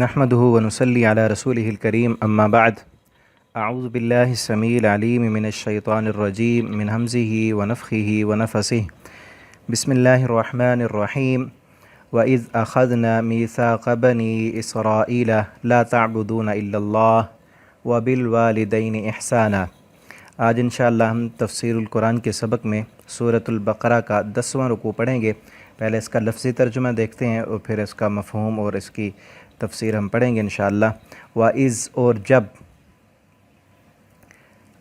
نحمده ونصلي على رسوله الكريم أما بعد أعوذ بالله السميع العليم من الشيطان الرجيم من همزه ونفخه ونفسه بسم الله الرحمن الرحيم وإذ أخذنا ميثاق بني إسرائيل لا تعبدون إلا الله وبالوالدين إحسانا۔ آج انشاءاللہ ہم تفسیر القرآن کے سبق میں سورۃ البقرہ کا 10واں رکوع پڑھیں گے۔ پہلے اس کا لفظی ترجمہ دیکھتے ہیں اور پھر اس کا مفہوم اور اس کی تفسیر ہم پڑھیں گے انشاءاللہ۔ وَإِذْ اور جب،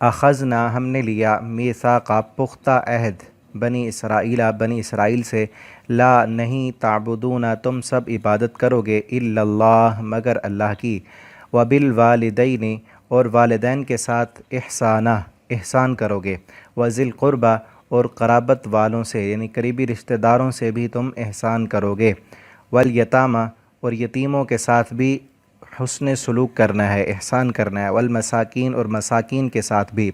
اخذنا ہم نے لیا، میثاق پختہ عہد، بنی اسرائیل سے، لا نہیں، تعبدون تم سب عبادت کرو گے، الا اللہ مگر اللہ کی، وبالوالدین اور والدین کے ساتھ، احسان کرو گے، وذی القربیٰ اور قرابت والوں سے یعنی قریبی رشتہ داروں سے بھی تم احسان کرو گے، والیتامى اور یتیموں کے ساتھ بھی حسن سلوک کرنا ہے، احسان کرنا ہے، والمساکین اور مساکین کے ساتھ بھی،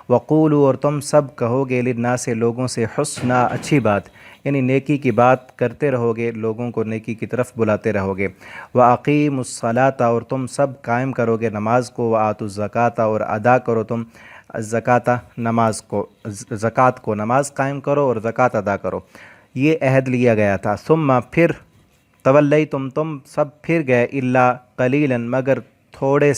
وقولوا اور تم سب کہو گے، للناس لوگوں سے، حسنا اچھی بات، یعنی نیکی کی بات کرتے رہو گے، لوگوں کو نیکی کی طرف بلاتے رہو گے، واقیموا الصلاۃ اور تم سب قائم کرو گے نماز کو، وآتوا الزکاۃ اور ادا کرو تم زکوٰۃ نماز کو، زکوٰۃ کو، نماز قائم کرو اور زکوٰۃ ادا کرو، یہ عہد لیا گیا تھا۔ ثم پھر، تولیتم تم سب پھر گئے، الا قلیلا مگر تھوڑے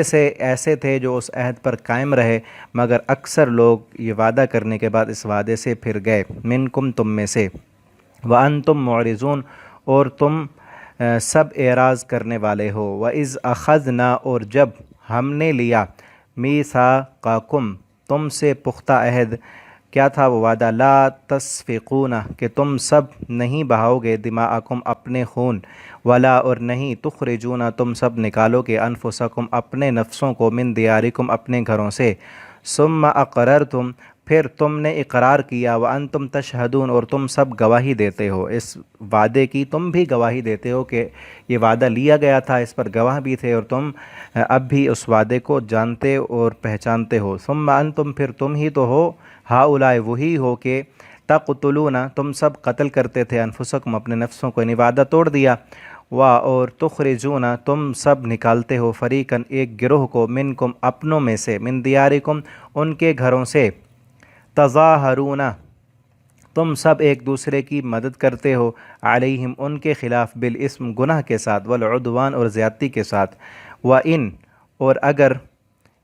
سے ایسے تھے جو اس عہد پر قائم رہے، مگر اکثر لوگ یہ وعدہ کرنے کے بعد اس وعدے سے پھر گئے، منکم تم میں سے، وانتم معرضون اور تم سب اعراض کرنے والے ہو، وَإِذْ أَخَذْنَا اور جب ہم نے لیا، میثاقکم تم سے پختہ عہد، کیا تھا وہ وعدہ، لا تسفکون کہ تم سب نہیں بہاؤ گے، دماءکم اپنے خون، ولا اور نہیں، تخرجون تم سب نکالو گے، انفسکم اپنے نفسوں کو، من دیارکم اپنے گھروں سے، ثم اقررتم پھر تم نے اقرار کیا، وانتم تشہدون اور تم سب گواہی دیتے ہو، اس وعدے کی تم بھی گواہی دیتے ہو کہ یہ وعدہ لیا گیا تھا، اس پر گواہ بھی تھے اور تم اب بھی اس وعدے کو جانتے اور پہچانتے ہو، ثم انتم پھر تم ہی تو ہو، ہؤلاء وہی ہو کہ تقتلون تم سب قتل کرتے تھے، انفسکم اپنے نفسوں کو، یعنی وعدہ توڑ دیا، اور تخرجون تم سب نکالتے ہو، فریقاً ایک گروہ کو، منکم اپنوں میں سے، من دیارکم ان کے گھروں سے، تظاہرون تم سب ایک دوسرے کی مدد کرتے ہو، علیہم ان کے خلاف، بالاسم گناہ کے ساتھ، والعدوان اور زیادتی کے ساتھ، وَإِن اور اگر،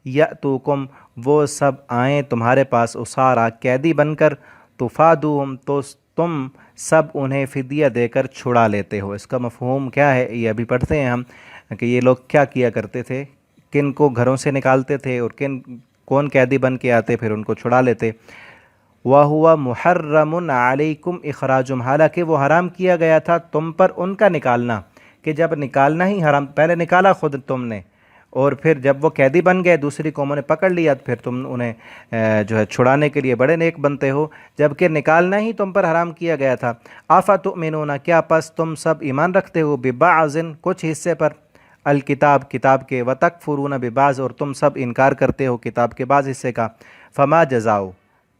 یأتوکم وہ سب آئیں تمہارے پاس، اسارا قیدی بن کر، تفادوہم تو تم سب انہیں فدیہ دے کر چھڑا لیتے ہو۔ اس کا مفہوم کیا ہے یہ ابھی پڑھتے ہیں ہم، کہ یہ لوگ کیا کیا کرتے تھے، کن کو گھروں سے نکالتے تھے اور کون قیدی بن کے آتے پھر ان کو چھڑا لیتے۔ وَهُوَ مُحَرَّمٌ عَلَيْكُمْ إِخْرَاجُهُمْ حالانکہ وہ حرام کیا گیا تھا تم پر ان کا نکالنا، کہ جب نکالنا ہی حرام، پہلے نکالا خود تم نے اور پھر جب وہ قیدی بن گئے، دوسری قوموں نے پکڑ لیا، پھر تم انہیں جو ہے چھڑانے کے لیے بڑے نیک بنتے ہو، جبکہ نکالنا ہی تم پر حرام کیا گیا تھا۔ آفتؤمنون کیا پس تم سب ایمان رکھتے ہو، ببعض کچھ حصے پر، الکتاب کتاب کے، وتکفرون ببعض اور تم سب انکار کرتے ہو کتاب کے بعض حصے کا، فما جزاؤ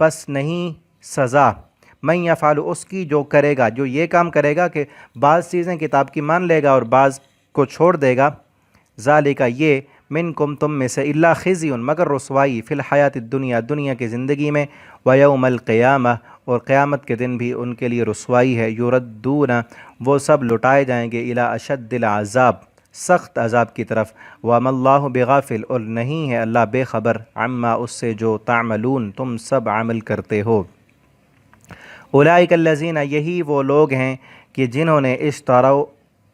پس نہیں سزا، من یفعل اس کی جو کرے گا، جو یہ کام کرے گا کہ بعض چیزیں کتاب کی مان لے گا اور بعض کو چھوڑ دے گا، ذالک یہ، منکم تم میں سے، الا خزی مگر رسوائی، فی الحیات الدنیا دنیا کی زندگی میں، ویوم القیامہ اور قیامت کے دن بھی ان کے لیے رسوائی ہے، یردون وہ سب لٹائے جائیں گے، الی اشد العذاب سخت عذاب کی طرف، وما اللہ بغافل اور نہیں ہے اللہ بے خبر، عما اس سے جو تعملون تم سب عمل کرتے ہو۔ اولئک الذین یہی وہ لوگ ہیں کہ جنہوں نے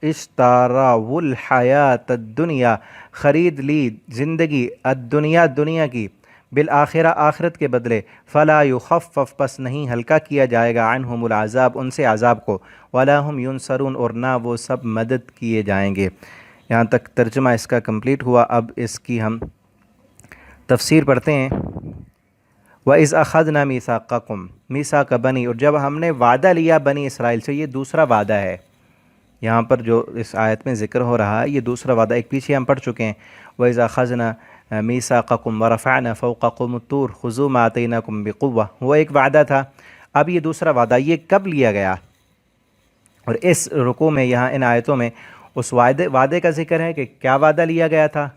اشتروا الحیات الدنیا خرید لی زندگی، الدنیا دنیا کی، بالآخرہ آخرت کے بدلے، فلا یخفف پس نہیں ہلکا کیا جائے گا، عنہم العذاب ان سے عذاب کو، ولا ہم ینصرون اور نہ وہ سب مدد کیے جائیں گے۔ یہاں تک ترجمہ اس کا کمپلیٹ ہوا۔ اب اس کی ہم تفسیر پڑھتے ہیں۔ وَإِذْ أَخَذْنَا مِيثَاقَكُمْ میثاق بنی اور جب ہم نے وعدہ لیا بنی اسرائیل سے، یہ دوسرا وعدہ ہے یہاں پر جو اس آیت میں ذکر ہو رہا ہے، یہ دوسرا وعدہ، ایک پیچھے ہم پڑھ چکے ہیں، وَإِذْ أَخَذْنَا مِيثَاقَكُمْ وَرَفَعْنَا فَوْقَكُمُ الطُّورَ خُذُوا مَا آتَيْنَاكُمْ بِقُوَّةٍ وہ ایک وعدہ تھا۔ اب یہ دوسرا وعدہ، یہ کب لیا گیا؟ اور اس رکوع میں یہاں ان آیتوں میں اس وعدے کا ذکر ہے کہ کیا وعدہ لیا گیا تھا،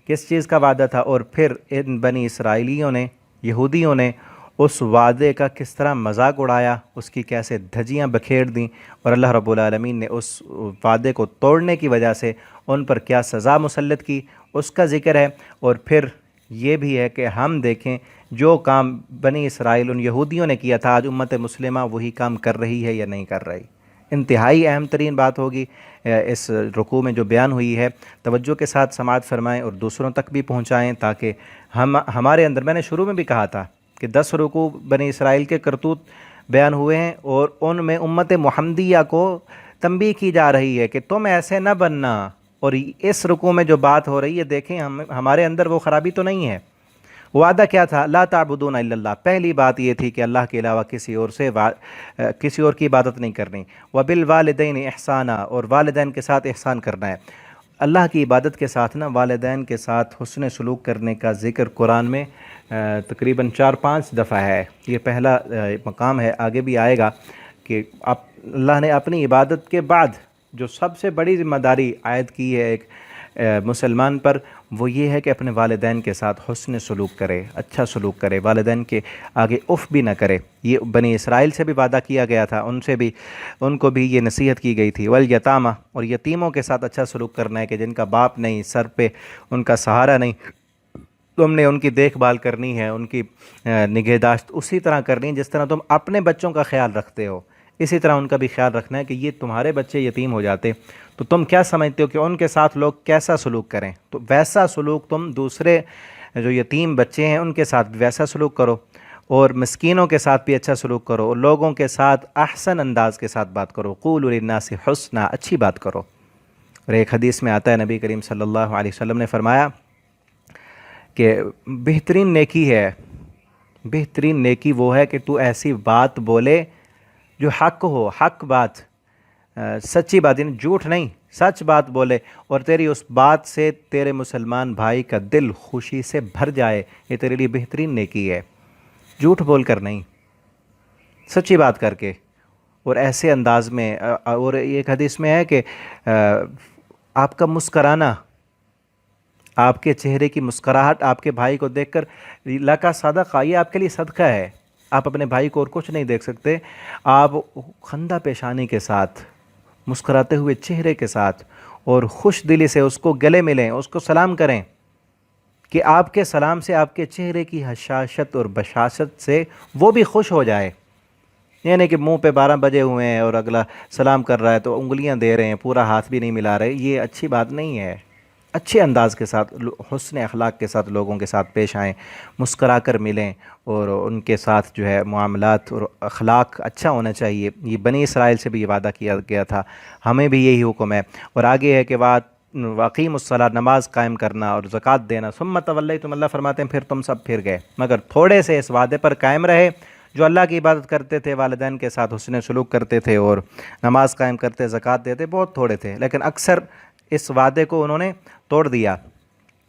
کس چیز کا وعدہ تھا، اور پھر ان بنی اسرائیلیوں نے، یہودیوں نے اس وعدے کا کس طرح مذاق اڑایا، اس کی کیسے دھجیاں بکھیر دیں، اور اللہ رب العالمین نے اس وعدے کو توڑنے کی وجہ سے ان پر کیا سزا مسلط کی، اس کا ذکر ہے۔ اور پھر یہ بھی ہے کہ ہم دیکھیں جو کام بنی اسرائیل ان یہودیوں نے کیا تھا، آج امت مسلمہ وہی کام کر رہی ہے یا نہیں کر رہی۔ انتہائی اہم ترین بات ہوگی اس رکوع میں جو بیان ہوئی ہے، توجہ کے ساتھ سماعت فرمائیں اور دوسروں تک بھی پہنچائیں، تاکہ ہمارے اندر، میں نے شروع میں بھی کہا تھا کہ 10 رکوع بنی اسرائیل کے کرتوت بیان ہوئے ہیں، اور ان میں امت محمدیہ کو تنبیہ کی جا رہی ہے کہ تم ایسے نہ بننا۔ اور اس رکوع میں جو بات ہو رہی ہے، دیکھیں ہمارے اندر وہ خرابی تو نہیں ہے۔ وعدہ کیا تھا؟ لا تعبدون الا اللہ، پہلی بات یہ تھی کہ اللہ کے علاوہ کسی اور کی عبادت نہیں کرنی۔ وبالوالدین احسانا، اور والدین کے ساتھ احسان کرنا ہے۔ اللہ کی عبادت کے ساتھ نا والدین کے ساتھ حسن سلوک کرنے کا ذکر قرآن میں تقریباً 4-5 دفعہ ہے۔ یہ پہلا مقام ہے، آگے بھی آئے گا کہ اللہ نے اپنی عبادت کے بعد جو سب سے بڑی ذمہ داری عائد کی ہے ایک مسلمان پر، وہ یہ ہے کہ اپنے والدین کے ساتھ حسن سلوک کرے، اچھا سلوک کرے، والدین کے آگے اف بھی نہ کرے۔ یہ بنی اسرائیل سے بھی وعدہ کیا گیا تھا، ان کو بھی یہ نصیحت کی گئی تھی۔ والیتامہ، اور یتیموں کے ساتھ اچھا سلوک کرنا ہے کہ جن کا باپ نہیں، سر پہ ان کا سہارا نہیں، تم نے ان کی دیکھ بھال کرنی ہے، ان کی نگہداشت اسی طرح کرنی ہے جس طرح تم اپنے بچوں کا خیال رکھتے ہو، اسی طرح ان کا بھی خیال رکھنا ہے۔ کہ یہ تمہارے بچے یتیم ہو جاتے تو تم کیا سمجھتے ہو کہ ان کے ساتھ لوگ کیسا سلوک کریں، تو ویسا سلوک تم دوسرے جو یتیم بچے ہیں ان کے ساتھ بھی ویسا سلوک کرو، اور مسکینوں کے ساتھ بھی اچھا سلوک کرو، اور لوگوں کے ساتھ احسن انداز کے ساتھ بات کرو۔ قولوا للناس حسنا، اچھی بات کرو۔ اور ایک حدیث میں آتا ہے، نبی کریم صلی اللہ علیہ وسلم نے فرمایا کہ بہترین نیکی وہ ہے کہ تو ایسی بات بولے جو حق ہو، حق بات، سچی بات، یعنی جھوٹ نہیں، سچ بات بولے، اور تیری اس بات سے تیرے مسلمان بھائی کا دل خوشی سے بھر جائے، یہ تیرے لیے بہترین نیکی ہے۔ جھوٹ بول کر نہیں، سچی بات کر کے، اور ایسے انداز میں۔ اور ایک حدیث میں ہے کہ آپ کا مسکرانا، آپ کے چہرے کی مسکراہٹ آپ کے بھائی کو دیکھ کر، لکا صدقہ، یہ آپ کے لیے صدقہ ہے۔ آپ اپنے بھائی کو اور کچھ نہیں دیکھ سکتے، آپ خندہ پیشانی کے ساتھ، مسکراتے ہوئے چہرے کے ساتھ، اور خوش دلی سے اس کو گلے ملیں، اس کو سلام کریں، کہ آپ کے سلام سے، آپ کے چہرے کی حشاشت اور بشاشت سے وہ بھی خوش ہو جائے۔ یعنی کہ منہ پہ 12 بجے ہوئے ہیں اور اگلا سلام کر رہا ہے تو انگلیاں دے رہے ہیں، پورا ہاتھ بھی نہیں ملا رہے، یہ اچھی بات نہیں ہے۔ اچھے انداز کے ساتھ، حسن اخلاق کے ساتھ لوگوں کے ساتھ پیش آئیں، مسکرا کر ملیں، اور ان کے ساتھ جو ہے معاملات اور اخلاق اچھا ہونا چاہیے۔ یہ بنی اسرائیل سے بھی یہ وعدہ کیا گیا تھا، ہمیں بھی یہی حکم ہے۔ اور آگے ہے کہ واقیم الصلاۃ، نماز قائم کرنا اور زکوٰۃ دینا۔ ثم تولیتم، اللہ فرماتے ہیں پھر تم سب پھر گئے، مگر تھوڑے سے اس وعدے پر قائم رہے جو اللہ کی عبادت کرتے تھے، والدین کے ساتھ حسن سلوک کرتے تھے اور نماز قائم کرتے، زکوٰۃ دیتے، بہت تھوڑے تھے، لیکن اکثر اس وعدے کو انہوں نے توڑ دیا۔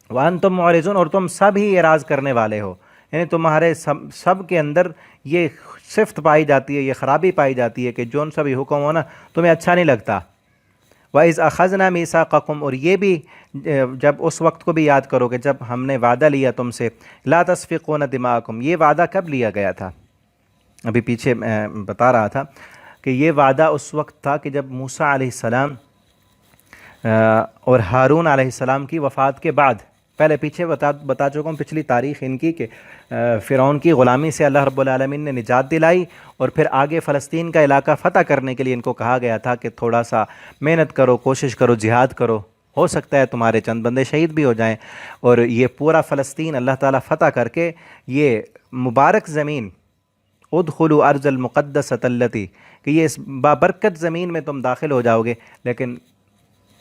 وَأَنْتُمْ مُعْرِضُونَ، اور تم سب ہی اعراض کرنے والے ہو، یعنی تمہارے سب کے اندر یہ صفت پائی جاتی ہے، یہ خرابی پائی جاتی ہے کہ جون سا بھی حکم ہو نا تمہیں اچھا نہیں لگتا۔ وَإِذْ أَخَذْنَا مِيثَاقَكُمْ، اور یہ بھی جب اس وقت کو بھی یاد کرو کہ جب ہم نے وعدہ لیا تم سے، لَا تَسْفِكُونَ دِمَاءَكُمْ، یہ وعدہ کب لیا گیا تھا؟ ابھی پیچھے میں بتا رہا تھا کہ یہ وعدہ اس وقت تھا کہ جب موسیٰ علیہ السلام اور ہارون علیہ السلام کی وفات کے بعد، پہلے پیچھے بتا چکا ہوں پچھلی تاریخ ان کی، کہ فرعون کی غلامی سے اللہ رب العالمین نے نجات دلائی، اور پھر آگے فلسطین کا علاقہ فتح کرنے کے لیے ان کو کہا گیا تھا کہ تھوڑا سا محنت کرو، کوشش کرو، جہاد کرو، ہو سکتا ہے تمہارے چند بندے شہید بھی ہو جائیں، اور یہ پورا فلسطین اللہ تعالیٰ فتح کر کے یہ مبارک زمین، ادخلوا ارض المقدسۃ التی، کہ یہ اس بابرکت زمین میں تم داخل ہو جاؤ گے۔ لیکن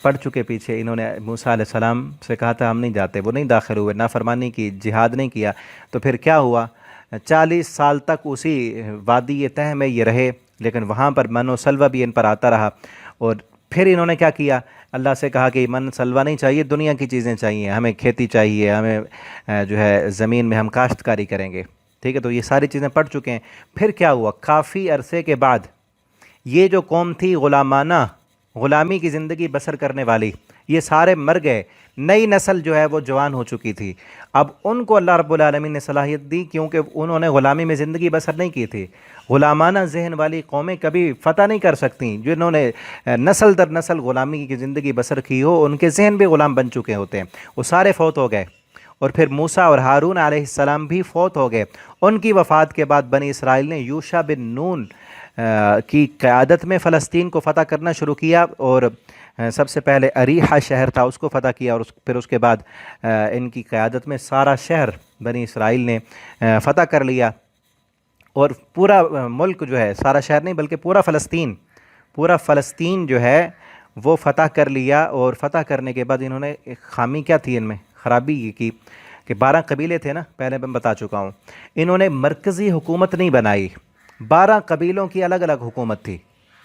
پڑ چکے پیچھے، انہوں نے موسیٰ علیہ السلام سے کہا تھا ہم نہیں جاتے، وہ نہیں داخل ہوئے، نافرمانی کی، جہاد نہیں کیا، تو پھر کیا ہوا؟ 40 سال تک اسی وادی تہ میں یہ رہے، لیکن وہاں پر من و سلوہ بھی ان پر آتا رہا، اور پھر انہوں نے کیا کیا؟ اللہ سے کہا کہ من سلوہ نہیں چاہیے، دنیا کی چیزیں چاہیے، ہمیں کھیتی چاہیے، ہمیں جو ہے زمین میں ہم کاشتکاری کریں گے، ٹھیک ہے؟ تو یہ ساری چیزیں پڑ چکے ہیں۔ پھر کیا ہوا؟ کافی عرصے کے بعد یہ جو قوم تھی غلامانہ غلامی کی زندگی بسر کرنے والی، یہ سارے مر گئے، نئی نسل جو ہے وہ جوان ہو چکی تھی۔ اب ان کو اللہ رب العالمین نے صلاحیت دی کیونکہ انہوں نے غلامی میں زندگی بسر نہیں کی تھی۔ غلامانہ ذہن والی قومیں کبھی فتح نہیں کر سکتیں، جنہوں نے نسل در نسل غلامی کی زندگی بسر کی ہو، ان کے ذہن بھی غلام بن چکے ہوتے ہیں، وہ سارے فوت ہو گئے۔ اور پھر موسیٰ اور ہارون علیہ السلام بھی فوت ہو گئے۔ ان کی وفات کے بعد بنی اسرائیل نے یوشع بن نون کی قیادت میں فلسطین کو فتح کرنا شروع کیا، اور سب سے پہلے اریحہ شہر تھا اس کو فتح کیا، اور پھر اس کے بعد ان کی قیادت میں سارا شہر بنی اسرائیل نے فتح کر لیا، اور پورا ملک جو ہے، سارا شہر نہیں بلکہ پورا فلسطین جو ہے وہ فتح کر لیا۔ اور فتح کرنے کے بعد انہوں نے ایک خامی کیا تھی، ان میں خرابی یہ کی کہ 12 قبیلے تھے نا، پہلے میں بتا چکا ہوں، انہوں نے مرکزی حکومت نہیں بنائی، 12 قبیلوں کی الگ الگ حکومت تھی،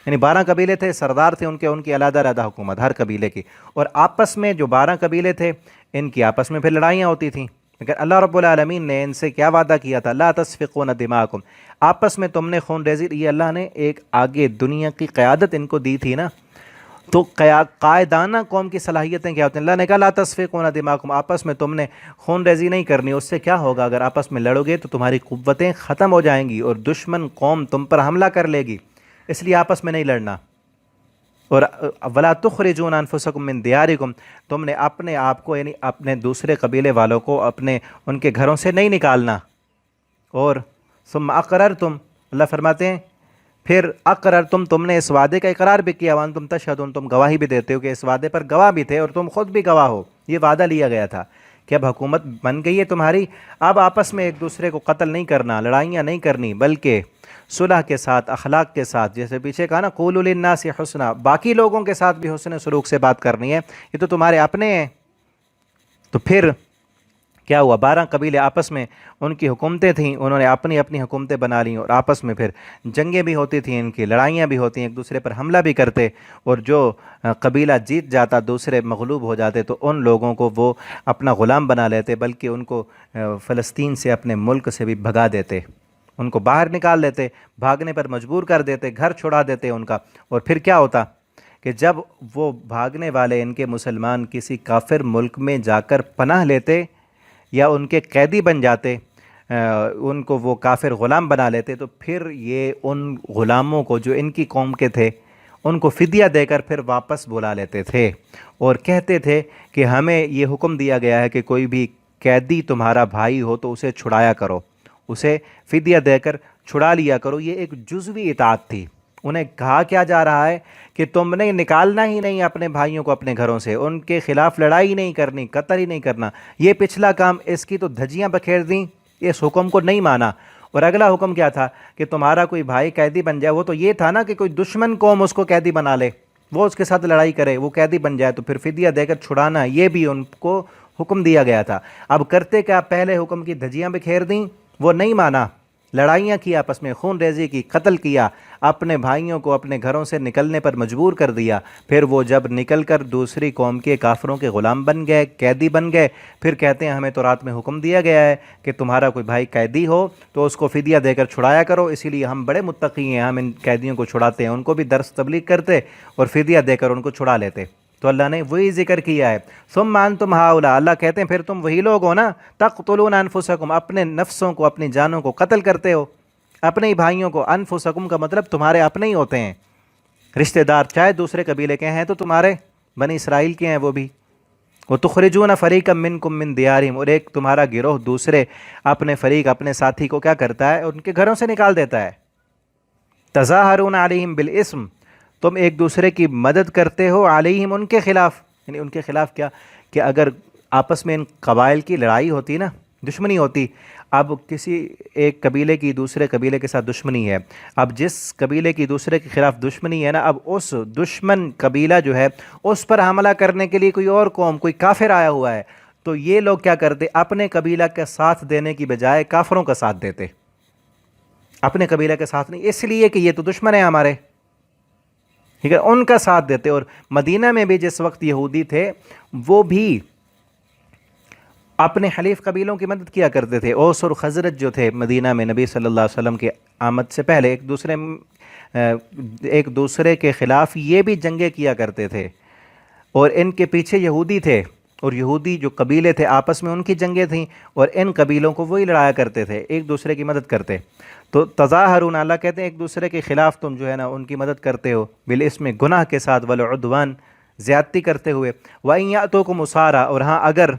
یعنی 12 قبیلے تھے، سردار تھے ان کی علیحدہ علیحدہ حکومت ہر قبیلے کی، اور آپس میں جو 12 قبیلے تھے ان کی آپس میں پھر لڑائیاں ہوتی تھیں۔ لیکن اللہ رب العالمین نے ان سے کیا وعدہ کیا تھا، لا تسفقون دماءکم، آپس میں تم نے خون ریزی، یہ اللہ نے ایک آگے دنیا کی قیادت ان کو دی تھی نا، تو قائدانہ قوم کی صلاحیتیں کیا ہوتی ہیں؟ اللہ نے کہا لا تسفقون دماءکم، آپس میں تم نے خون ریزی نہیں کرنی۔ اس سے کیا ہوگا؟ اگر آپس میں لڑو گے تو تمہاری قوتیں ختم ہو جائیں گی اور دشمن قوم تم پر حملہ کر لے گی، اس لیے آپس میں نہیں لڑنا۔ اور ولا تخرجون انفسکم من دیارکم، تم نے اپنے آپ کو یعنی اپنے دوسرے قبیلے والوں کو ان کے گھروں سے نہیں نکالنا۔ اور ثم اقررتم، اللہ فرماتے ہیں پھر اقررتم، تم نے اس وعدے کا اقرار بھی کیا، وانتم تشہدون، تم گواہی بھی دیتے ہو کہ اس وعدے پر گواہ بھی تھے اور تم خود بھی گواہ ہو، یہ وعدہ لیا گیا تھا کہ اب حکومت بن گئی ہے تمہاری، اب آپس میں ایک دوسرے کو قتل نہیں کرنا، لڑائیاں نہیں کرنی، بلکہ صلح کے ساتھ، اخلاق کے ساتھ، جیسے پیچھے کہا نا قولوا للناس حسنا، باقی لوگوں کے ساتھ بھی حسن سلوک سے بات کرنی ہے، یہ تو تمہارے اپنے ہیں۔ تو پھر کیا ہوا؟ 12 قبیلے آپس میں ان کی حکومتیں تھیں، انہوں نے اپنی اپنی حکومتیں بنا لیں، اور آپس میں پھر جنگیں بھی ہوتی تھیں، ان کی لڑائیاں بھی ہوتی ہیں، ایک دوسرے پر حملہ بھی کرتے، اور جو قبیلہ جیت جاتا دوسرے مغلوب ہو جاتے تو ان لوگوں کو وہ اپنا غلام بنا لیتے، بلکہ ان کو فلسطین سے، اپنے ملک سے بھی بھگا دیتے، ان کو باہر نکال دیتے، بھاگنے پر مجبور کر دیتے، گھر چھڑا دیتے ان کا۔ اور پھر کیا ہوتا کہ جب وہ بھاگنے والے ان کے مسلمان کسی کافر ملک میں جا کر پناہ لیتے یا ان کے قیدی بن جاتے، ان کو وہ کافر غلام بنا لیتے، تو پھر یہ ان غلاموں کو جو ان کی قوم کے تھے ان کو فدیہ دے کر پھر واپس بلا لیتے تھے، اور کہتے تھے کہ ہمیں یہ حکم دیا گیا ہے کہ کوئی بھی قیدی تمہارا بھائی ہو تو اسے چھڑایا کرو، اسے فدیہ دے کر چھڑا لیا کرو۔ یہ ایک جزوی اطاعت تھی۔ انہیں کہا کیا جا رہا ہے کہ تم نے نکالنا ہی نہیں اپنے بھائیوں کو اپنے گھروں سے، ان کے خلاف لڑائی نہیں کرنی، قتل ہی نہیں کرنا، یہ پچھلا کام، اس کی تو دھجیاں بکھیر دیں، اس حکم کو نہیں مانا۔ اور اگلا حکم کیا تھا کہ تمہارا کوئی بھائی قیدی بن جائے، وہ تو یہ تھا نا کہ کوئی دشمن قوم اس کو قیدی بنا لے، وہ اس کے ساتھ لڑائی کرے، وہ قیدی بن جائے تو پھر فدیہ دے کر چھڑانا، یہ بھی ان کو حکم دیا گیا تھا۔ اب کرتے کیا؟ پہلے حکم کی دھجیاں بکھیر دیں، وہ نہیں مانا، لڑائیاں کی، آپس میں خون ریزی کی، قتل کیا، اپنے بھائیوں کو اپنے گھروں سے نکلنے پر مجبور کر دیا۔ پھر وہ جب نکل کر دوسری قوم کے کافروں کے غلام بن گئے، قیدی بن گئے، پھر کہتے ہیں ہمیں تو رات میں حکم دیا گیا ہے کہ تمہارا کوئی بھائی قیدی ہو تو اس کو فدیہ دے کر چھڑایا کرو، اسی لیے ہم بڑے متقی ہیں، ہم ان قیدیوں کو چھڑاتے ہیں، ان کو بھی درس تبلیغ کرتے اور فدیہ دے کر ان کو چھڑا لیتے۔ تو اللہ نے وہی ذکر کیا ہے، ثم انتم ہؤلاء، اللہ کہتے ہیں پھر تم وہی لوگ ہو نا، تقتلون انفسکم، اپنے نفسوں کو، اپنی جانوں کو قتل کرتے ہو، اپنے ہی بھائیوں کو۔ انفسکم کا مطلب تمہارے اپنے ہی ہوتے ہیں، رشتہ دار چاہے دوسرے قبیلے کے ہیں تو تمہارے بنی اسرائیل کے ہیں وہ بھی۔ وتخرجون فریقا منکم من دیارہم، اور ایک تمہارا گروہ دوسرے اپنے فریق، اپنے ساتھی کو کیا کرتا ہے؟ ان کے گھروں سے نکال دیتا ہے۔ تظاہرون علیہم بالاسم، تم ایک دوسرے کی مدد کرتے ہو، علیہم، ان کے خلاف، یعنی ان کے خلاف کیا کہ اگر آپس میں ان قبائل کی لڑائی ہوتی نا، دشمنی ہوتی، اب کسی ایک قبیلے کی دوسرے قبیلے کے ساتھ دشمنی ہے، اب جس قبیلے کی دوسرے کے خلاف دشمنی ہے نا، اب اس دشمن قبیلہ جو ہے اس پر حملہ کرنے کے لیے کوئی اور قوم، کوئی کافر آیا ہوا ہے، تو یہ لوگ کیا کرتے؟ اپنے قبیلہ کا ساتھ دینے کی بجائے کافروں کا ساتھ دیتے، اپنے قبیلہ کے ساتھ نہیں، اس لیے کہ یہ تو دشمن ہیں ہمارے، ٹھیک ہے، ان کا ساتھ دیتے۔ اور مدینہ میں بھی جس وقت یہودی تھے وہ بھی اپنے حلیف قبیلوں کی مدد کیا کرتے تھے۔ اوس اور خزرج جو تھے مدینہ میں نبی صلی اللہ علیہ وسلم کے آمد سے پہلے ایک دوسرے ایک دوسرے کے خلاف یہ بھی جنگیں کیا کرتے تھے، اور ان کے پیچھے یہودی تھے، اور یہودی جو قبیلے تھے آپس میں ان کی جنگیں تھیں، اور ان قبیلوں کو وہی لڑایا کرتے تھے، ایک دوسرے کی مدد کرتے۔ تو تظاہرون، اللہ کہتے ہیں ایک دوسرے کے خلاف تم جو ہے نا ان کی مدد کرتے ہو، بالاسم، گناہ کے ساتھ، والعدوان، زیادتی کرتے ہوئے، وَإِن يَأْتُوكُمْ أُسَارَىٰ، اور ہاں اگر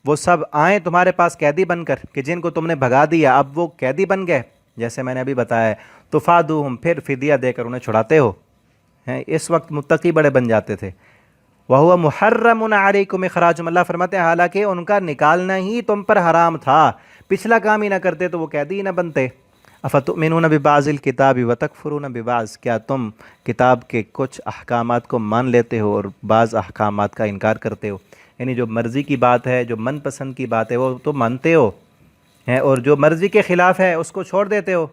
وہ سب آئیں تمہارے پاس قیدی بن کر، کہ جن کو تم نے بھگا دیا اب وہ قیدی بن گئے جیسے میں نے ابھی بتایا ہے، تو فادوہم، پھر فدیہ دے کر انہیں چھڑاتے ہو۔ اس وقت متقی بڑے بن جاتے تھے۔ وَهُوَ مُحَرَّمٌ عَلَيْكُمْ إِخْرَاجُهُمْ، اللہ فرماتے ہیں حالانکہ ان کا نکالنا ہی تم پر حرام تھا، پچھلا کام ہی نہ کرتے تو وہ قیدی ہی نہ بنتے۔ أَفَتُؤْمِنُونَ بِبَعْضِ الْكِتَابِ وَتَكْفُرُونَ بِبَعْضٍ، کیا تم کتاب کے کچھ احکامات کو مان لیتے ہو اور بعض احکامات کا انکار کرتے ہو؟ یعنی جو مرضی کی بات ہے، جو من پسند کی بات ہے وہ تو مانتے ہو، اور جو مرضی کے خلاف ہے اس کو چھوڑ دیتے ہو۔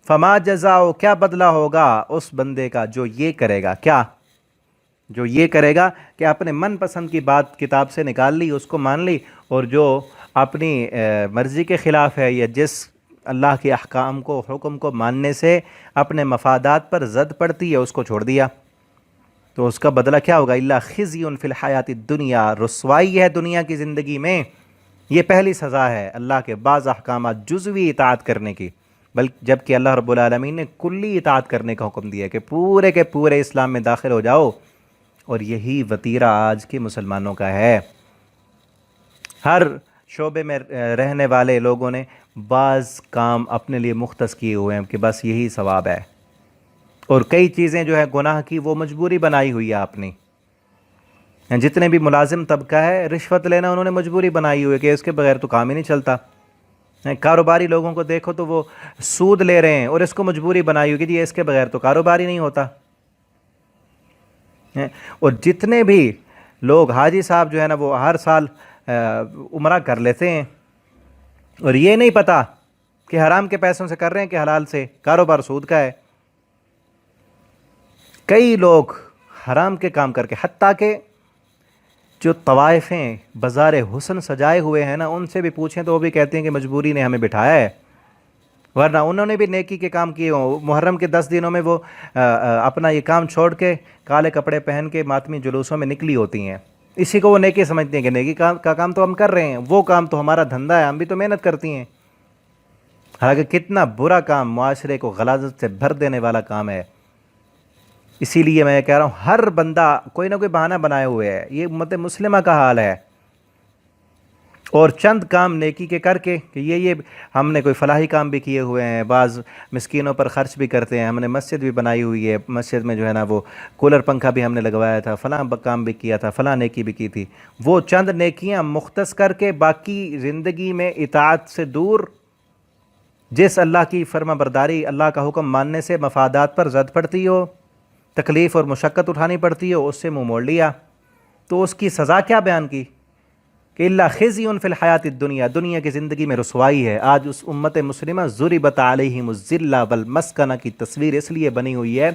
فما جزاؤ، کیا بدلہ ہوگا اس بندے کا جو یہ کرے گا، کیا جو یہ کرے گا کہ اپنے من پسند کی بات کتاب سے نکال لی، اس کو مان لی، اور جو اپنی مرضی کے خلاف ہے یا جس اللہ کے احکام کو، حکم کو ماننے سے اپنے مفادات پر زد پڑتی ہے اس کو چھوڑ دیا، تو اس کا بدلہ کیا ہوگا؟ الا خزی فی الحیات الدنیا، رسوائی ہے دنیا کی زندگی میں۔ یہ پہلی سزا ہے اللہ کے بعض احکامات جزوی اطاعت کرنے کی، بلکہ جبکہ اللہ رب العالمین نے کلی اطاعت کرنے کا حکم دیا کہ پورے کے پورے اسلام میں داخل ہو جاؤ، اور یہی وتیرہ آج کے مسلمانوں کا ہے۔ ہر شعبے میں رہنے والے لوگوں نے بعض کام اپنے لیے مختص کیے ہوئے ہیں کہ بس یہی ثواب ہے، اور کئی چیزیں جو ہے گناہ کی وہ مجبوری بنائی ہوئی ہے اپنی۔ جتنے بھی ملازم طبقہ ہے، رشوت لینا انہوں نے مجبوری بنائی ہوئی ہے کہ اس کے بغیر تو کام ہی نہیں چلتا۔ کاروباری لوگوں کو دیکھو تو وہ سود لے رہے ہیں اور اس کو مجبوری بنائی ہوئی کہ جی اس کے بغیر تو کاروبار ہی نہیں ہوتا۔ اور جتنے بھی لوگ حاجی صاحب جو ہے نا وہ ہر سال عمرہ کر لیتے ہیں، اور یہ نہیں پتہ کہ حرام کے پیسوں سے کر رہے ہیں کہ حلال سے، کاروبار سود کا ہے۔ کئی لوگ حرام کے کام کر کے، حتیٰ کہ جو طوائفیں بازار حسن سجائے ہوئے ہیں نا، ان سے بھی پوچھیں تو وہ بھی کہتے ہیں کہ مجبوری نے ہمیں بٹھایا ہے، ورنہ انہوں نے بھی نیکی کے کام کیے ہوں۔ محرم کے 10 دنوں میں وہ اپنا یہ کام چھوڑ کے کالے کپڑے پہن کے ماتمی جلوسوں میں نکلی ہوتی ہیں، اسی کو وہ نیکی سمجھتی ہیں کہ نیکی کا کام تو ہم کر رہے ہیں، وہ کام تو ہمارا دھندا ہے، ہم بھی تو محنت کرتی ہیں۔ حالانکہ کتنا برا کام، معاشرے کو غلاظت سے بھر دینے والا کام ہے۔ اسی لیے میں کہہ رہا ہوں ہر بندہ کوئی نہ کوئی بہانہ بنائے ہوئے ہے، یہ امت مسلمہ کا حال ہے، اور چند کام نیکی کے کر کے کہ یہ ہم نے کوئی فلاحی کام بھی کیے ہوئے ہیں، بعض مسکینوں پر خرچ بھی کرتے ہیں، ہم نے مسجد بھی بنائی ہوئی ہے، مسجد میں جو ہے نا وہ کولر پنکھا بھی ہم نے لگوایا تھا، فلاں کام بھی کیا تھا، فلاں نیکی بھی کی تھی، وہ چند نیکیاں مختص کر کے باقی زندگی میں اطاعت سے دور، جس اللہ کی فرما برداری، اللہ کا حکم ماننے سے مفادات پر زد پڑتی ہو، تکلیف اور مشقت اٹھانی پڑتی ہو، اس سے منہ موڑ لیا، تو اس کی سزا کیا بیان کی کہ اللہ خزی فی الحیات الدنیا، دنیا کی زندگی میں رسوائی ہے۔ آج اس امت مسلمہ ضربت علیہم الذلہ والمسکنہ کی تصویر اس لیے بنی ہوئی ہے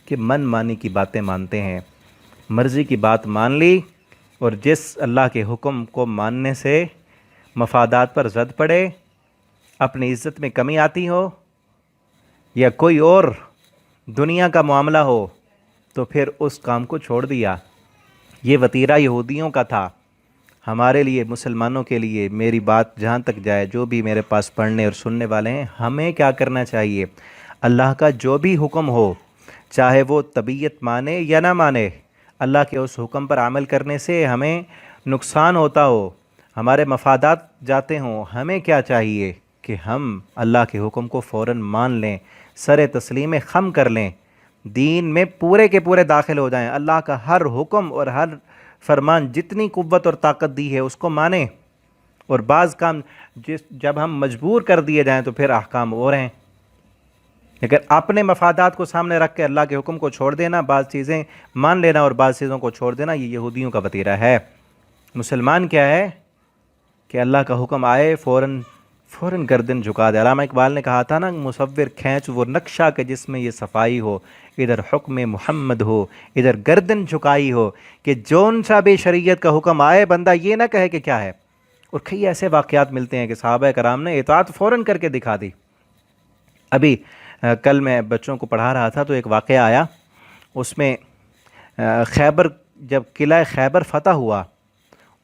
کہ من مانی کی باتیں مانتے ہیں، مرضی کی بات مان لی، اور جس اللہ کے حکم کو ماننے سے مفادات پر زد پڑے، اپنی عزت میں کمی آتی ہو، یا کوئی اور دنیا کا معاملہ ہو، تو پھر اس کام کو چھوڑ دیا۔ یہ وتیرہ یہودیوں کا تھا۔ ہمارے لیے، مسلمانوں کے لیے، میری بات جہاں تک جائے، جو بھی میرے پاس پڑھنے اور سننے والے ہیں، ہمیں کیا کرنا چاہیے؟ اللہ کا جو بھی حکم ہو، چاہے وہ طبیعت مانے یا نہ مانے، اللہ کے اس حکم پر عمل کرنے سے ہمیں نقصان ہوتا ہو، ہمارے مفادات جاتے ہوں، ہمیں کیا چاہیے کہ ہم اللہ کے حکم کو فوراً مان لیں، سر تسلیم خم کر لیں، دین میں پورے کے پورے داخل ہو جائیں، اللہ کا ہر حکم اور ہر فرمان جتنی قوت اور طاقت دی ہے اس کو مانیں، اور بعض کام جب ہم مجبور کر دیے جائیں تو پھر احکام اور ہیں، لیکن اپنے مفادات کو سامنے رکھ کے اللہ کے حکم کو چھوڑ دینا، بعض چیزیں مان لینا اور بعض چیزوں کو چھوڑ دینا، یہ یہودیوں کا وتیرہ ہے۔ مسلمان کیا ہے کہ اللہ کا حکم آئے فوراً گردن جھکا دے۔ علامہ اقبال نے کہا تھا نا، مصور کھینچ وہ نقشہ کہ جس میں یہ صفائی ہو، ادھر حکم محمد ہو، ادھر گردن جھکائی ہو، کہ جون سا بھی شریعت کا حکم آئے بندہ یہ نہ کہے کہ کیا ہے۔ اور کئی ایسے واقعات ملتے ہیں کہ صحابہ کرام نے اطاعت فوراً کر کے دکھا دی۔ ابھی کل میں بچوں کو پڑھا رہا تھا تو ایک واقعہ آیا، اس میں خیبر، جب قلعہ خیبر فتح ہوا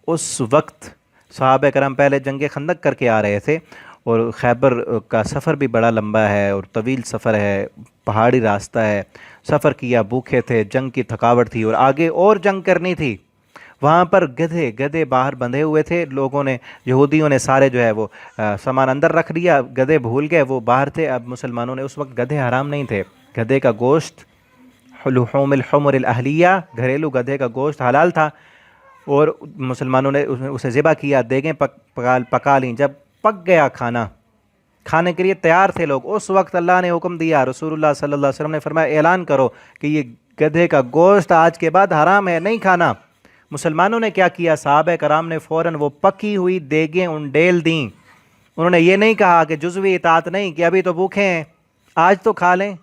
اس وقت صحابہ کرام پہلے جنگ خندق کر کے آ رہے تھے، اور خیبر کا سفر بھی بڑا لمبا ہے اور طویل سفر ہے، پہاڑی راستہ ہے، سفر کیا، بھوکے تھے، جنگ کی تھکاوٹ تھی اور آگے اور جنگ کرنی تھی۔ وہاں پر گدھے باہر بندھے ہوئے تھے، لوگوں نے، یہودیوں نے سارے جو ہے وہ سامان اندر رکھ دیا، گدھے بھول گئے، وہ باہر تھے۔ اب مسلمانوں نے، اس وقت گدھے حرام نہیں تھے، گدھے کا گوشت، لحوم الحمر الاہلیہ، گھریلو گدھے کا گوشت حلال تھا، اور مسلمانوں نے اسے ذبح کیا، دیگیں پکا لیں۔ جب پک گیا کھانا، کھانے کے لیے تیار تھے لوگ، اس وقت اللہ نے حکم دیا، رسول اللہ صلی اللہ علیہ وسلم نے فرمایا اعلان کرو کہ یہ گدھے کا گوشت آج کے بعد حرام ہے، نہیں کھانا۔ مسلمانوں نے کیا کیا؟ صحابہ کرام نے فوراً وہ پکی ہوئی دیگیں انڈیل دیں۔ انہوں نے یہ نہیں کہا کہ جزوی اطاعت نہیں، کہ ابھی تو بھوکے ہیں، آج تو کھا لیں،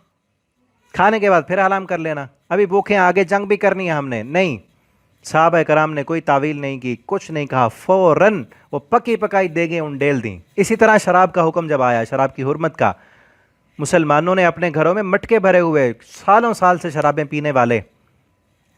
کھانے کے بعد پھر حرام کر لینا، ابھی بھوکے ہیں، آگے جنگ بھی کرنی ہے ہم نے، نہیں۔ صحابہ کرام نے کوئی تعویل نہیں کی، کچھ نہیں کہا، فوراً وہ پکی پکائی دیگیں انڈیل دیں۔ اسی طرح شراب کا حکم جب آیا، شراب کی حرمت کا، مسلمانوں نے اپنے گھروں میں مٹکے بھرے ہوئے، سالوں سال سے شرابیں پینے والے،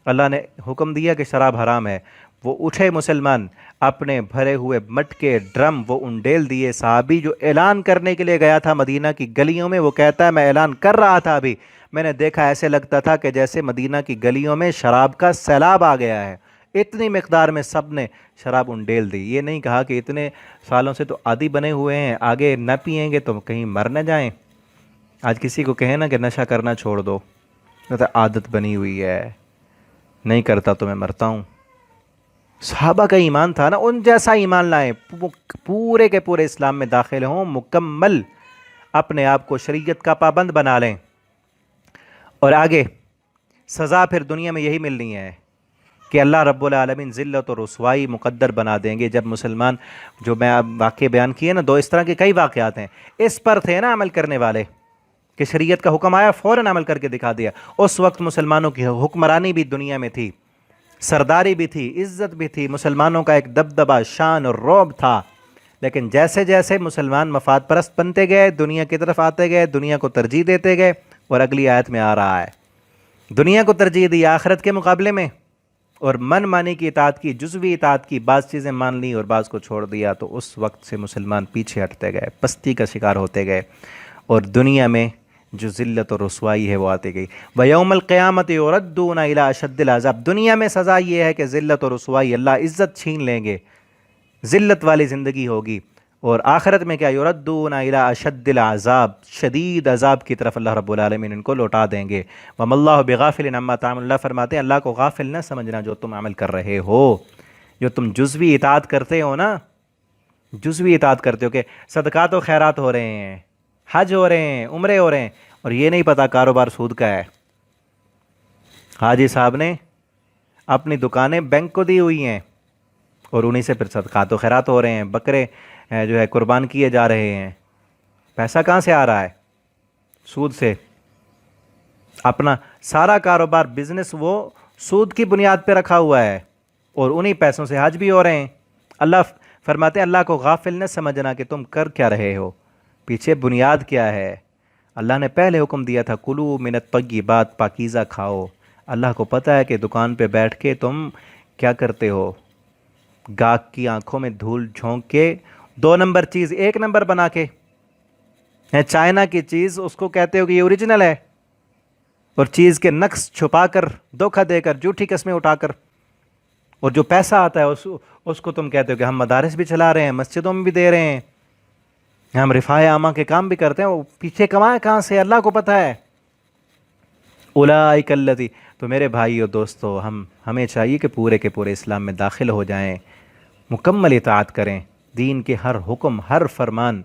اللہ نے حکم دیا کہ شراب حرام ہے، وہ اٹھے مسلمان، اپنے بھرے ہوئے مٹکے، ڈرم وہ انڈیل دیے۔ صحابی جو اعلان کرنے کے لیے گیا تھا مدینہ کی گلیوں میں، وہ کہتا ہے میں اعلان کر رہا تھا، ابھی میں نے دیکھا ایسے لگتا تھا کہ جیسے مدینہ کی گلیوں میں شراب کا سیلاب آ گیا ہے، اتنی مقدار میں سب نے شراب انڈیل دی۔ یہ نہیں کہا کہ اتنے سالوں سے تو عادی بنے ہوئے ہیں، آگے نہ پئیں گے تو کہیں مر نہ جائیں۔ آج کسی کو کہیں نا کہ نشہ کرنا چھوڑ دو، تو عادت بنی ہوئی ہے، نہیں کرتا تو میں مرتا ہوں۔ صحابہ کا ایمان تھا نا، ان جیسا ایمان لائیں، پورے کے پورے اسلام میں داخل ہوں، مکمل اپنے آپ کو شریعت کا پابند بنا لیں، اور آگے سزا پھر دنیا میں یہی ملنی ہے کہ اللہ رب العالمین ذلت و رسوائی مقدر بنا دیں گے۔ جب مسلمان، جو میں اب واقعے بیان کیے نا، دو اس طرح کے کئی واقعات ہیں، اس پر تھے نا عمل کرنے والے، کہ شریعت کا حکم آیا فوراً عمل کر کے دکھا دیا۔ اس وقت مسلمانوں کی حکمرانی بھی دنیا میں تھی، سرداری بھی تھی، عزت بھی تھی، مسلمانوں کا ایک دبدبہ، شان اور رعب تھا۔ لیکن جیسے جیسے مسلمان مفاد پرست بنتے گئے، دنیا کی طرف آتے گئے، دنیا کو ترجیح دیتے گئے، اور اگلی آیت میں آ رہا ہے دنیا کو ترجیح دی آخرت کے مقابلے میں، اور من مانی کی اطاعت کی، جزوی اطاعت کی، بعض چیزیں مان لی اور بعض کو چھوڑ دیا، تو اس وقت سے مسلمان پیچھے ہٹتے گئے، پستی کا شکار ہوتے گئے، اور دنیا میں جو ذلت اور رسوائی ہے وہ آتی گئی۔ وَيَوْمَ الْقِيَامَةِ يُرَدُّونَ إِلَىٰ أَشَدِّ الْعَذَابِ، دنیا میں سزا یہ ہے کہ ذلت اور رسوائی، اللہ عزت چھین لیں گے، ذلت والی زندگی ہوگی، اور آخرت میں کیا؟ یردون الی اشد العذاب، شدید عذاب کی طرف اللہ رب العالمین ان کو لوٹا دیں گے۔ وما اللہ بغافل عما تعملون، اللہ فرماتے ہیں اللہ کو غافل نہ سمجھنا جو تم عمل کر رہے ہو، جو تم جزوی اطاعت کرتے ہو نا، جزوی اطاعت کرتے ہو کہ صدقات و خیرات ہو رہے ہیں، حج ہو رہے ہیں، عمرے ہو رہے ہیں، اور یہ نہیں پتہ کاروبار سود کا ہے۔ حاجی صاحب نے اپنی دکانیں بینک کو دی ہوئی ہیں، اور انہی سے پھر صدقات و خیرات ہو رہے ہیں، بکرے جو ہے قربان کیے جا رہے ہیں۔ پیسہ کہاں سے آ رہا ہے؟ سود سے۔ اپنا سارا کاروبار، بزنس وہ سود کی بنیاد پہ رکھا ہوا ہے، اور انہی پیسوں سے حج بھی ہو رہے ہیں۔ اللہ فرماتے ہیں اللہ کو غافل نہ سمجھنا کہ تم کر کیا رہے ہو، پیچھے بنیاد کیا ہے۔ اللہ نے پہلے حکم دیا تھا کلو من الطیبات، پاکیزہ کھاؤ۔ اللہ کو پتہ ہے کہ دکان پہ بیٹھ کے تم کیا کرتے ہو، گاہک کی آنکھوں میں دھول جھونک کے 2 نمبر چیز 1 نمبر بنا کے، چائنا کی چیز اس کو کہتے ہو کہ یہ اوریجنل ہے، اور چیز کے نقص چھپا کر، دھوکہ دے کر، جھوٹی قسمیں اٹھا کر، اور جو پیسہ آتا ہے اس کو تم کہتے ہو کہ ہم مدارس بھی چلا رہے ہیں، مسجدوں میں بھی دے رہے ہیں، ہم رفاہ عامہ کے کام بھی کرتے ہیں، وہ پیچھے کمائے کہاں سے اللہ کو پتہ ہے۔ اولئک الذی، تو میرے بھائی اور دوستو، ہمیں چاہیے کہ پورے کے پورے اسلام میں داخل ہو جائیں، مکمل اطاعت کریں، دین کے ہر حکم، ہر فرمان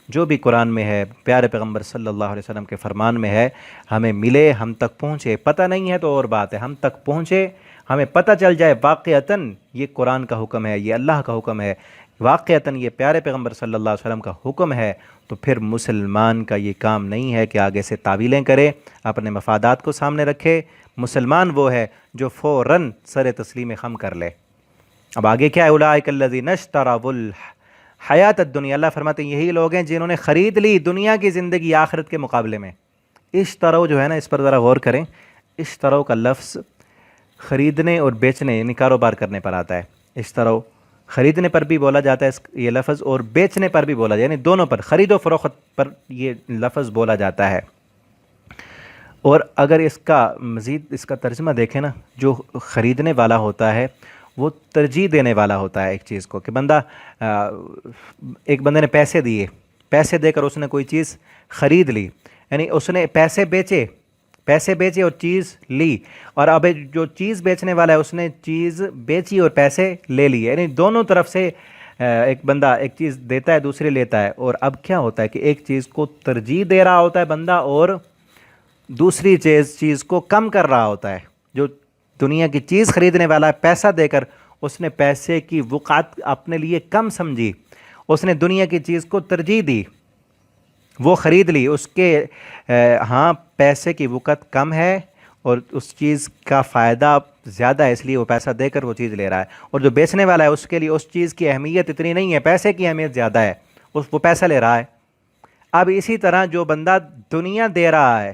جو بھی قرآن میں ہے، پیارے پیغمبر صلی اللہ علیہ وسلم کے فرمان میں ہے، ہمیں ملے، ہم تک پہنچے۔ پتہ نہیں ہے تو اور بات ہے، ہم تک پہنچے، ہمیں پتہ چل جائے واقعتاً یہ قرآن کا حکم ہے، یہ اللہ کا حکم ہے، واقعتاً یہ پیارے پیغمبر صلی اللہ علیہ وسلم کا حکم ہے، تو پھر مسلمان کا یہ کام نہیں ہے کہ آگے سے تعویلیں کرے، اپنے مفادات کو سامنے رکھے۔ مسلمان وہ ہے جو فوراً سر تسلیم خم کر لے۔ اب آگے کیا ہے؟ اولئک الذین اشتروا الحیات الدنیا، اللہ فرماتے ہیں یہی لوگ ہیں جنہوں نے خرید لی دنیا کی زندگی آخرت کے مقابلے میں۔ اشترو جو ہے نا، اس پر ذرا غور کریں. اشترو کا لفظ خریدنے اور بیچنے یعنی کاروبار کرنے پر آتا ہے. اشترو خریدنے پر بھی بولا جاتا ہے یہ لفظ، اور بیچنے پر بھی بولا جاتا ہے، یعنی دونوں پر، خرید و فروخت پر یہ لفظ بولا جاتا ہے. اور اگر اس کا مزید اس کا ترجمہ دیکھیں نا، جو خریدنے والا ہوتا ہے وہ ترجیح دینے والا ہوتا ہے ایک چیز کو، کہ بندہ ایک بندے نے پیسے دیے، پیسے دے کر اس نے کوئی چیز خرید لی، یعنی اس نے پیسے بیچے اور چیز لی، اور اب جو چیز بیچنے والا ہے اس نے چیز بیچی اور پیسے لے لیے، یعنی دونوں طرف سے ایک بندہ ایک چیز دیتا ہے، دوسرے لیتا ہے. اور اب کیا ہوتا ہے کہ ایک چیز کو ترجیح دے رہا ہوتا ہے بندہ، اور دوسری چیز کو کم کر رہا ہوتا ہے. جو دنیا کی چیز خریدنے والا ہے، پیسہ دے کر اس نے پیسے کی وقعت اپنے لیے کم سمجھی، اس نے دنیا کی چیز کو ترجیح دی، وہ خرید لی، اس کے ہاں پیسے کی وقعت کم ہے اور اس چیز کا فائدہ زیادہ ہے، اس لیے وہ پیسہ دے کر وہ چیز لے رہا ہے. اور جو بیچنے والا ہے اس کے لیے اس چیز کی اہمیت اتنی نہیں ہے، پیسے کی اہمیت زیادہ ہے، وہ پیسہ لے رہا ہے. اب اسی طرح جو بندہ دنیا دے رہا ہے،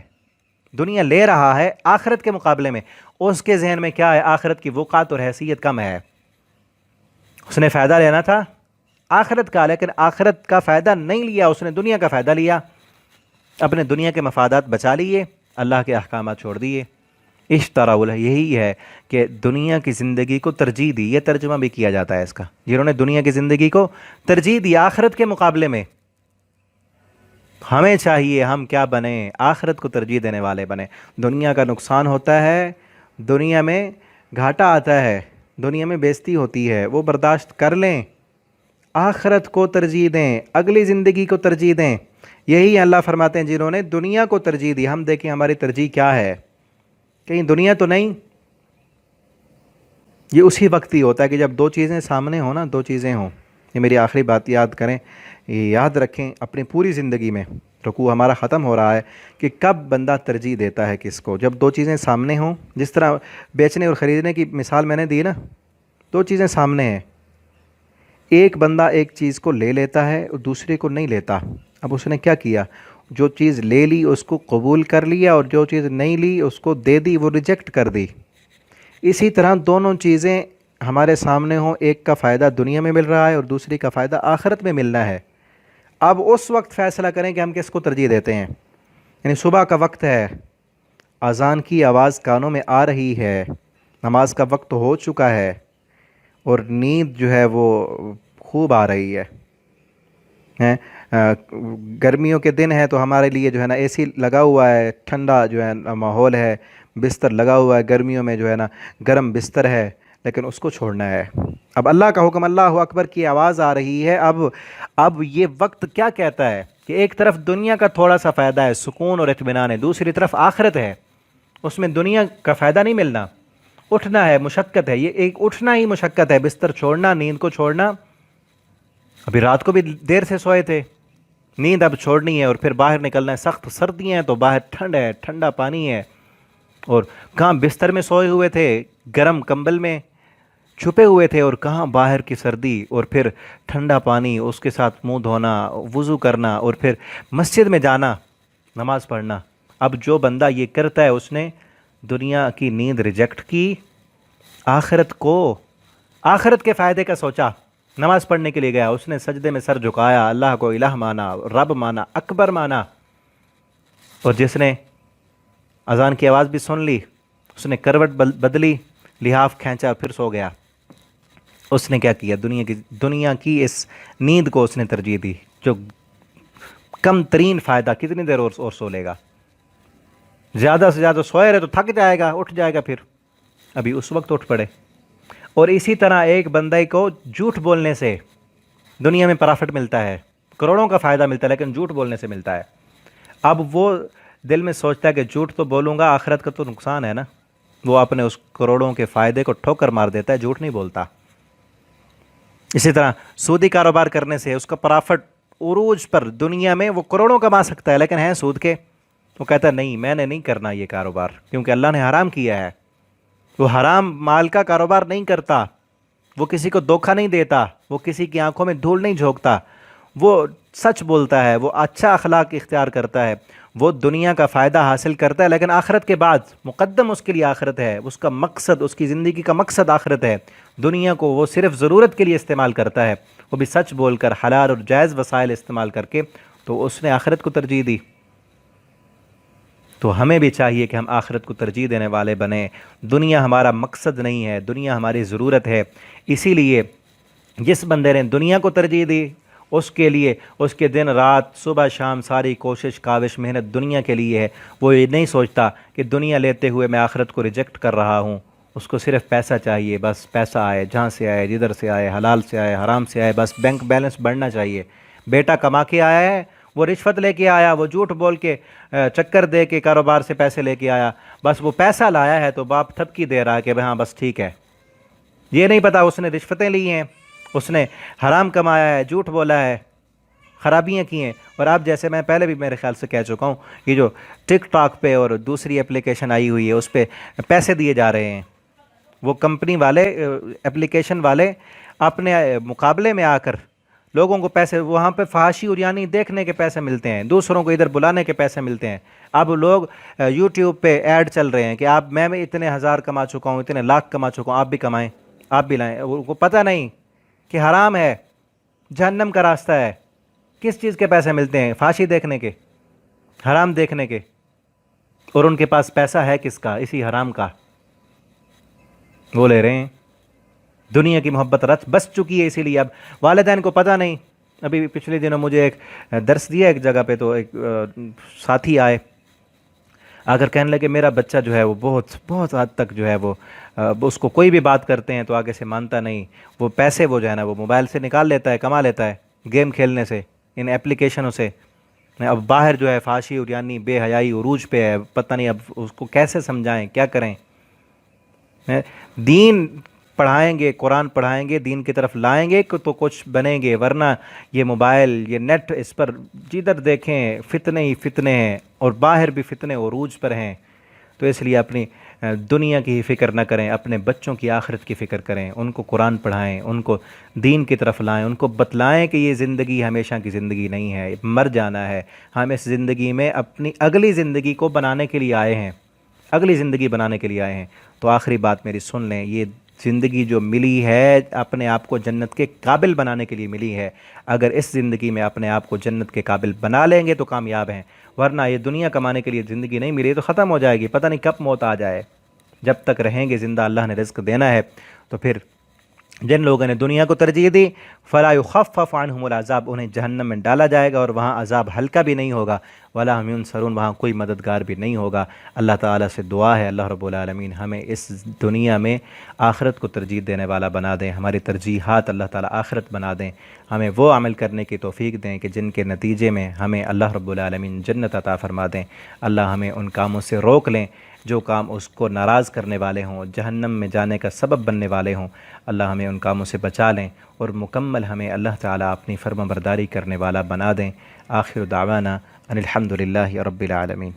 دنیا لے رہا ہے آخرت کے مقابلے میں، اس کے ذہن میں کیا ہے؟ آخرت کی وقعت اور حیثیت کم ہے. اس نے فائدہ لینا تھا آخرت کا، لیکن آخرت کا فائدہ نہیں لیا، اس نے دنیا کا فائدہ لیا، اپنے دنیا کے مفادات بچا لیے، اللہ کے احکامات چھوڑ دیے. اشتراء، یہی ہے کہ دنیا کی زندگی کو ترجیح دی. یہ ترجمہ بھی کیا جاتا ہے اس کا، جنہوں نے دنیا کی زندگی کو ترجیح دی آخرت کے مقابلے میں. ہمیں چاہیے ہم کیا بنیں؟ آخرت کو ترجیح دینے والے بنیں. دنیا کا نقصان ہوتا ہے، دنیا میں گھاٹا آتا ہے، دنیا میں بےزتی ہوتی ہے، وہ برداشت کر لیں. آخرت کو ترجیح دیں، اگلی زندگی کو ترجیح دیں. یہی اللہ فرماتے ہیں جنہوں نے دنیا کو ترجیح دی. ہم دیکھیں ہماری ترجیح کیا ہے، کہیں دنیا تو نہیں. یہ اسی وقت ہی ہوتا ہے کہ جب دو چیزیں سامنے ہوں نا، دو چیزیں ہوں. یہ میری آخری بات یاد کریں، یہ یاد رکھیں اپنی پوری زندگی میں. رکوع ہمارا ختم ہو رہا ہے کہ کب بندہ ترجیح دیتا ہے کس کو؟ جب دو چیزیں سامنے ہوں. جس طرح بیچنے اور خریدنے کی مثال میں نے دی نا، دو چیزیں سامنے ہیں، ایک بندہ ایک چیز کو لے لیتا ہے اور دوسرے کو نہیں لیتا. اب اس نے کیا کیا؟ جو چیز لے لی اس کو قبول کر لیا، اور جو چیز نہیں لی اس کو دے دی، وہ ریجیکٹ کر دی. اسی طرح دونوں چیزیں ہمارے سامنے ہوں، ایک کا فائدہ دنیا میں مل رہا ہے اور دوسری کا فائدہ آخرت میں ملنا ہے. اب اس وقت فیصلہ کریں کہ ہم کس کو ترجیح دیتے ہیں. یعنی صبح کا وقت ہے، اذان کی آواز کانوں میں آ رہی ہے، نماز کا وقت ہو چکا ہے، اور نیند جو ہے وہ خوب آ رہی ہے. گرمیوں کے دن ہے تو ہمارے لیے جو ہے نا اے سی لگا ہوا ہے، ٹھنڈا جو ہے ماحول ہے، بستر لگا ہوا ہے، گرمیوں میں جو ہے نا گرم بستر ہے، لیکن اس کو چھوڑنا ہے. اب اللہ کا حکم، اللہ اکبر کی آواز آ رہی ہے. اب یہ وقت کیا کہتا ہے کہ ایک طرف دنیا کا تھوڑا سا فائدہ ہے، سکون اور اطمینان ہے، دوسری طرف آخرت ہے، اس میں دنیا کا فائدہ نہیں ملنا، اٹھنا ہے، مشقت ہے. یہ ایک اٹھنا ہی مشقت ہے، بستر چھوڑنا، نیند کو چھوڑنا. ابھی رات کو بھی دیر سے سوئے تھے، نیند اب چھوڑنی ہے، اور پھر باہر نکلنا ہے. سخت سردیاں ہیں تو باہر ٹھنڈ ہے، ٹھنڈا پانی ہے، اور کہاں بستر میں سوئے ہوئے تھے، گرم کمبل میں چھپے ہوئے تھے، اور کہاں باہر کی سردی، اور پھر ٹھنڈا پانی، اس کے ساتھ منہ دھونا، وضو کرنا، اور پھر مسجد میں جانا، نماز پڑھنا. اب جو بندہ یہ کرتا ہے اس نے دنیا کی نیند ریجیکٹ کی، آخرت کے فائدے کا سوچا. نماز پڑھنے کے لیے گیا، اس نے سجدے میں سر جھکایا، اللہ کو الہ مانا، رب مانا، اکبر مانا. اور جس نے اذان کی آواز بھی سن لی، اس نے کروٹ بدلی، لحاف کھینچا، پھر سو گیا. اس نے کیا کیا؟ دنیا کی اس نیند کو اس نے ترجیح دی، جو کم ترین فائدہ. کتنی دیر اور سو لے گا؟ زیادہ سے زیادہ سوئے رہے تو تھک جائے گا، اٹھ جائے گا، پھر ابھی اس وقت اٹھ پڑے. اور اسی طرح ایک بندے کو جھوٹ بولنے سے دنیا میں پرافٹ ملتا ہے، کروڑوں کا فائدہ ملتا ہے، لیکن جھوٹ بولنے سے ملتا ہے. اب وہ دل میں سوچتا ہے کہ جھوٹ تو بولوں گا، آخرت کا تو نقصان ہے نا، وہ اپنے اس کروڑوں کے فائدے کو ٹھوکر مار دیتا ہے، جھوٹ نہیں بولتا. اسی طرح سودی کاروبار کرنے سے اس کا پرافٹ عروج پر، دنیا میں وہ کروڑوں کما سکتا ہے، لیکن ہیں سود کے. وہ کہتا ہے نہیں، میں نے نہیں کرنا یہ کاروبار، کیونکہ اللہ نے حرام کیا ہے. وہ حرام مال کا کاروبار نہیں کرتا، وہ کسی کو دھوکہ نہیں دیتا، وہ کسی کی آنکھوں میں دھول نہیں جھونکتا، وہ سچ بولتا ہے، وہ اچھا اخلاق اختیار کرتا ہے، وہ دنیا کا فائدہ حاصل کرتا ہے لیکن آخرت کے بعد مقدم اس کے لیے آخرت ہے، اس کا مقصد، اس کی زندگی کا مقصد آخرت ہے، دنیا کو وہ صرف ضرورت کے لیے استعمال کرتا ہے، وہ بھی سچ بول کر، حلال اور جائز وسائل استعمال کر کے، تو اس نے آخرت کو ترجیح دی۔ تو ہمیں بھی چاہیے کہ ہم آخرت کو ترجیح دینے والے بنیں، دنیا ہمارا مقصد نہیں ہے، دنیا ہماری ضرورت ہے۔ اسی لیے جس بندے نے دنیا کو ترجیح دی، اس کے لیے اس کے دن رات صبح شام ساری کوشش کاوش محنت دنیا کے لیے ہے۔ وہ یہ نہیں سوچتا کہ دنیا لیتے ہوئے میں آخرت کو ریجیکٹ کر رہا ہوں، اس کو صرف پیسہ چاہیے، بس پیسہ آئے، جہاں سے آئے، جدھر سے آئے، حلال سے آئے، حرام سے آئے، بس بینک بیلنس بڑھنا چاہیے۔ بیٹا کما کے آیا ہے، وہ رشوت لے کے آیا، وہ جھوٹ بول کے چکر دے کے کاروبار سے پیسے لے کے آیا، بس وہ پیسہ لایا ہے تو باپ تھپکی دے رہا ہے کہ ہاں بس ٹھیک ہے۔ یہ نہیں پتا اس نے رشوتیں لی ہیں، اس نے حرام کمایا ہے، جھوٹ بولا ہے، خرابیاں کی ہیں۔ اور آپ جیسے میں پہلے بھی میرے خیال سے کہہ چکا ہوں، یہ جو ٹک ٹاک پہ اور دوسری اپلیکیشن آئی ہوئی ہے اس پہ پیسے دیے جا رہے ہیں، وہ کمپنی والے، اپلیکیشن والے اپنے مقابلے میں آ کر لوگوں کو پیسے، وہاں پہ فحاشی اور یعنی دیکھنے کے پیسے ملتے ہیں، دوسروں کو ادھر بلانے کے پیسے ملتے ہیں۔ اب لوگ یوٹیوب پہ ایڈ چل رہے ہیں کہ آپ، میں اتنے ہزار کما چکا ہوں، اتنے لاکھ کما چکا ہوں، آپ بھی کمائیں، آپ بھی لائیں۔ ان کو پتہ نہیں کہ حرام ہے، جہنم کا راستہ ہے۔ کس چیز کے پیسے ملتے ہیں؟ فحاشی دیکھنے کے، حرام دیکھنے کے، اور ان کے پاس پیسہ ہے کس کا؟ اسی حرام کا، وہ لے رہے ہیں۔ دنیا کی محبت رچ بس چکی ہے، اسی لیے اب والدین کو پتہ نہیں۔ ابھی پچھلے دنوں مجھے ایک درس دیا ایک جگہ پہ، تو ایک ساتھی آئے، اگر کہنے لگے میرا بچہ جو ہے وہ بہت بہت حد تک جو ہے وہ اس کو کوئی بھی بات کرتے ہیں تو آگے سے مانتا نہیں، وہ پیسے وہ جو ہے نا وہ موبائل سے نکال لیتا ہے، کما لیتا ہے گیم کھیلنے سے، ان اپلیکیشنوں سے۔ اب باہر جو ہے فحاشی اور یعنی بے حیائی عروج پہ ہے، پتہ نہیں اب اس کو کیسے سمجھائیں، کیا کریں۔ دین پڑھائیں گے، قرآن پڑھائیں گے، دین کی طرف لائیں گے تو کچھ بنیں گے، ورنہ یہ موبائل، یہ نیٹ، اس پر جدھر دیکھیں فتنے ہی فتنے ہیں، اور باہر بھی فتنے عروج پر ہیں۔ تو اس لیے اپنی دنیا کی فکر نہ کریں، اپنے بچوں کی آخرت کی فکر کریں، ان کو قرآن پڑھائیں، ان کو دین کی طرف لائیں، ان کو بتلائیں کہ یہ زندگی ہمیشہ کی زندگی نہیں ہے، مر جانا ہے۔ ہم اس زندگی میں اپنی اگلی زندگی کو بنانے کے لیے آئے ہیں، اگلی زندگی بنانے کے لیے آئے ہیں۔ تو آخری بات میری سن لیں، یہ زندگی جو ملی ہے اپنے آپ کو جنت کے قابل بنانے کے لیے ملی ہے۔ اگر اس زندگی میں اپنے آپ کو جنت کے قابل بنا لیں گے تو کامیاب ہیں، ورنہ یہ دنیا کمانے کے لیے زندگی نہیں ملی تو ختم ہو جائے گی، پتہ نہیں کب موت آ جائے۔ جب تک رہیں گے زندہ، اللہ نے رزق دینا ہے۔ تو پھر جن لوگوں نے دنیا کو ترجیح دی، فلا یخفف عنہم العذاب، انہیں جہنم میں ڈالا جائے گا اور وہاں عذاب ہلکا بھی نہیں ہوگا، ولا ہم ینصرون، وہاں کوئی مددگار بھی نہیں ہوگا۔ اللہ تعالیٰ سے دعا ہے اللہ رب العالمین ہمیں اس دنیا میں آخرت کو ترجیح دینے والا بنا دیں، ہماری ترجیحات اللہ تعالیٰ آخرت بنا دیں، ہمیں وہ عمل کرنے کی توفیق دیں کہ جن کے نتیجے میں ہمیں اللہ رب العالمین جنت عطا فرما دیں۔ اللہ ہمیں ان کاموں سے روک لیں جو کام اس کو ناراض کرنے والے ہوں، جہنم میں جانے کا سبب بننے والے ہوں۔ اللہ ہمیں ان کاموں سے بچا لیں اور مکمل ہمیں اللہ تعالیٰ اپنی فرما برداری کرنے والا بنا دیں۔ آخر دعوانا ان الحمد للہ رب العالمین۔